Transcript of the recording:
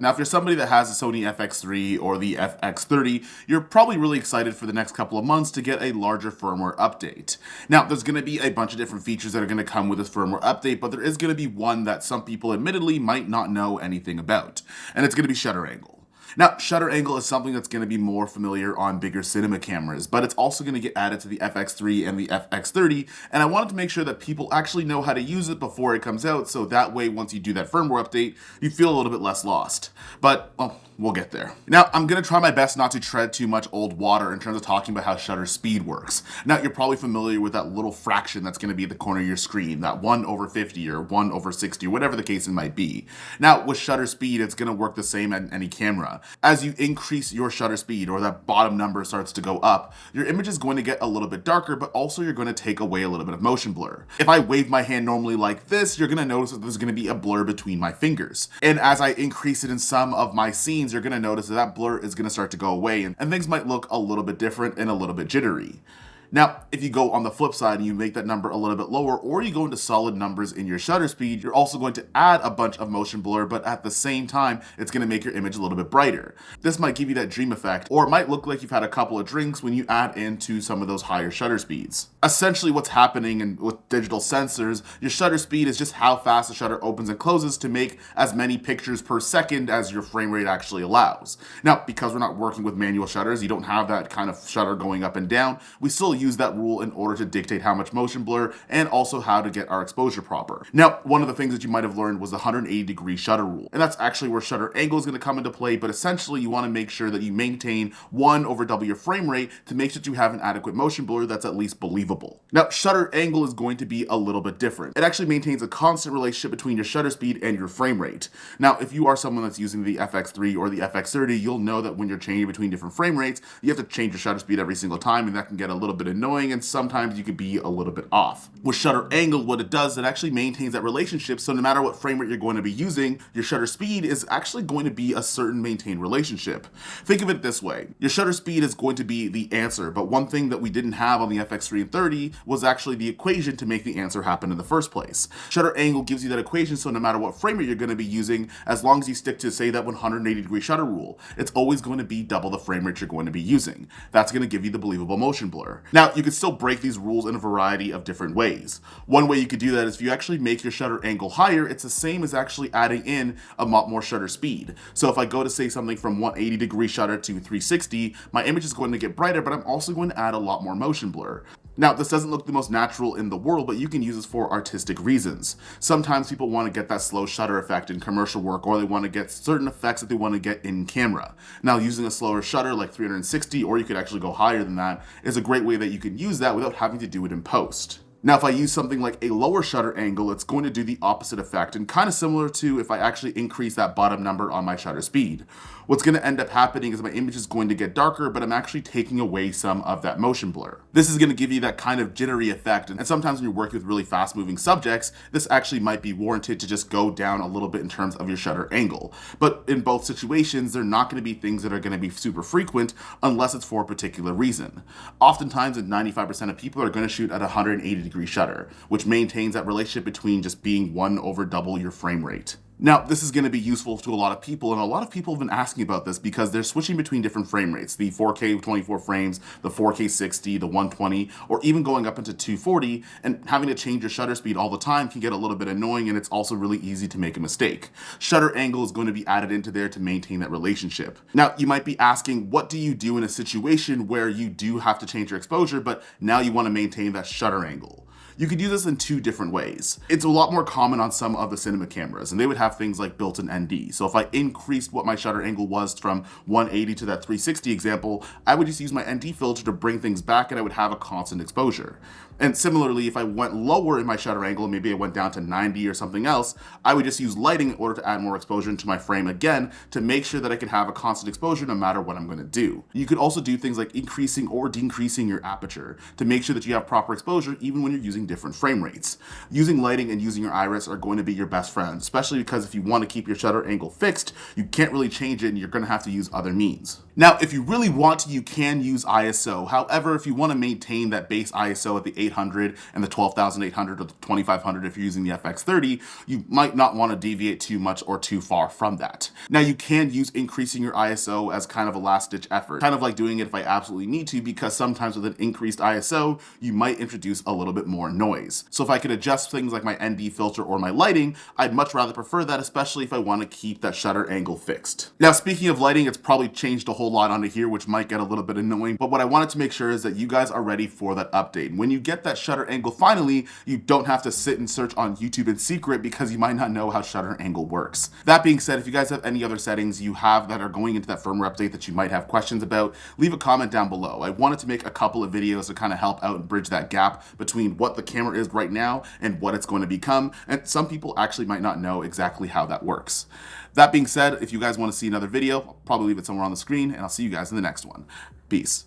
Now, if you're somebody that has a Sony FX3 or the FX30, you're probably really excited for the next couple of months to get a larger firmware update. Now, there's going to be a bunch of different features that are going to come with this firmware update, but there is going to be one that some people admittedly might not know anything about, and it's going to be shutter angle. Now, shutter angle is something that's going to be more familiar on bigger cinema cameras, but it's also going to get added to the FX3 and the FX30, and I wanted to make sure that people actually know how to use it before it comes out, so that way once you do that firmware update, you feel a little bit less lost. But, well, we'll get there. Now, I'm going to try my best not to tread too much old water in terms of talking about how shutter speed works. Now, you're probably familiar with that little fraction that's going to be at the corner of your screen, that 1/50 or 1/60, or whatever the case it might be. Now, with shutter speed, it's going to work the same on any camera. As you increase your shutter speed, or that bottom number starts to go up, your image is going to get a little bit darker, but also you're going to take away a little bit of motion blur. If I wave my hand normally like this, you're going to notice that there's going to be a blur between my fingers. And as I increase it in some of my scenes, you're going to notice that that blur is going to start to go away, and things might look a little bit different and a little bit jittery. Now, if you go on the flip side and you make that number a little bit lower, or you go into solid numbers in your shutter speed, you're also going to add a bunch of motion blur, but at the same time, it's going to make your image a little bit brighter. This might give you that dream effect, or it might look like you've had a couple of drinks when you add into some of those higher shutter speeds. Essentially, what's happening with digital sensors, your shutter speed is just how fast the shutter opens and closes to make as many pictures per second as your frame rate actually allows. Now, because we're not working with manual shutters, you don't have that kind of shutter going up and down, we still use that rule in order to dictate how much motion blur and also how to get our exposure proper. Now, one of the things that you might have learned was the 180-degree shutter rule, and that's actually where shutter angle is going to come into play, but essentially you want to make sure that you maintain 1/double your frame rate to make sure that you have an adequate motion blur that's at least believable. Now, shutter angle is going to be a little bit different. It actually maintains a constant relationship between your shutter speed and your frame rate. Now, if you are someone that's using the FX3 or the FX30, you'll know that when you're changing between different frame rates, you have to change your shutter speed every single time, and that can get a little bit annoying, and sometimes you could be a little bit off. With shutter angle, what it does, it actually maintains that relationship, so no matter what frame rate you're going to be using, your shutter speed is actually going to be a certain maintained relationship. Think of it this way. Your shutter speed is going to be the answer, but one thing that we didn't have on the FX3 and 30 was actually the equation to make the answer happen in the first place. Shutter angle gives you that equation, so no matter what frame rate you're going to be using, as long as you stick to, say, that 180-degree shutter rule, it's always going to be double the frame rate you're going to be using. That's going to give you the believable motion blur. Now, you can still break these rules in a variety of different ways. One way you could do that is if you actually make your shutter angle higher, it's the same as actually adding in a lot more shutter speed. So if I go to say something from 180-degree shutter to 360, my image is going to get brighter, but I'm also going to add a lot more motion blur. Now, this doesn't look the most natural in the world, but you can use this for artistic reasons. Sometimes people want to get that slow shutter effect in commercial work, or they want to get certain effects that they want to get in camera. Now, using a slower shutter like 360, or you could actually go higher than that, is a great way that you can use that without having to do it in post. Now, if I use something like a lower shutter angle, it's going to do the opposite effect, and kind of similar to if I actually increase that bottom number on my shutter speed. What's going to end up happening is my image is going to get darker, but I'm actually taking away some of that motion blur. This is going to give you that kind of jittery effect, and sometimes when you're working with really fast-moving subjects, this actually might be warranted to just go down a little bit in terms of your shutter angle. But in both situations, they're not going to be things that are going to be super frequent unless it's for a particular reason. Oftentimes, 95% of people are going to shoot at 180-degree shutter, which maintains that relationship between just being 1/double your frame rate. Now, this is going to be useful to a lot of people, and a lot of people have been asking about this because they're switching between different frame rates, the 4K 24 frames, the 4K 60, the 120, or even going up into 240, and having to change your shutter speed all the time can get a little bit annoying, and it's also really easy to make a mistake. Shutter angle is going to be added into there to maintain that relationship. Now, you might be asking, what do you do in a situation where you do have to change your exposure, but now you want to maintain that shutter angle? You could do this in two different ways. It's a lot more common on some of the cinema cameras, and they would have things like built-in ND. So if I increased what my shutter angle was from 180 to that 360 example, I would just use my ND filter to bring things back, and I would have a constant exposure. And similarly, if I went lower in my shutter angle, maybe I went down to 90 or something else, I would just use lighting in order to add more exposure into my frame again to make sure that I can have a constant exposure no matter what I'm going to do. You could also do things like increasing or decreasing your aperture to make sure that you have proper exposure even when you're using different frame rates. Using lighting and using your iris are going to be your best friends, especially because if you want to keep your shutter angle fixed, you can't really change it and you're going to have to use other means. Now, if you really want to, you can use ISO. However, if you want to maintain that base ISO at the 2800 and the 12800 or the 2500 if you're using the FX30, you might not want to deviate too much or too far from that. Now you can use increasing your ISO as kind of a last ditch effort, kind of like doing it if I absolutely need to, because sometimes with an increased ISO, you might introduce a little bit more noise. So if I could adjust things like my ND filter or my lighting, I'd much rather prefer that, especially if I want to keep that shutter angle fixed. Now, speaking of lighting, it's probably changed a whole lot onto here, which might get a little bit annoying, but what I wanted to make sure is that you guys are ready for that update. When you get that shutter angle finally, you don't have to sit and search on YouTube in secret because you might not know how shutter angle works. That being said, if you guys have any other settings you have that are going into that firmware update that you might have questions about, leave a comment down below. I wanted to make a couple of videos to kind of help out and bridge that gap between what the camera is right now and what it's going to become, and some people actually might not know exactly how that works. That being said, if you guys want to see another video, I'll probably leave it somewhere on the screen, and I'll see you guys in the next one. Peace.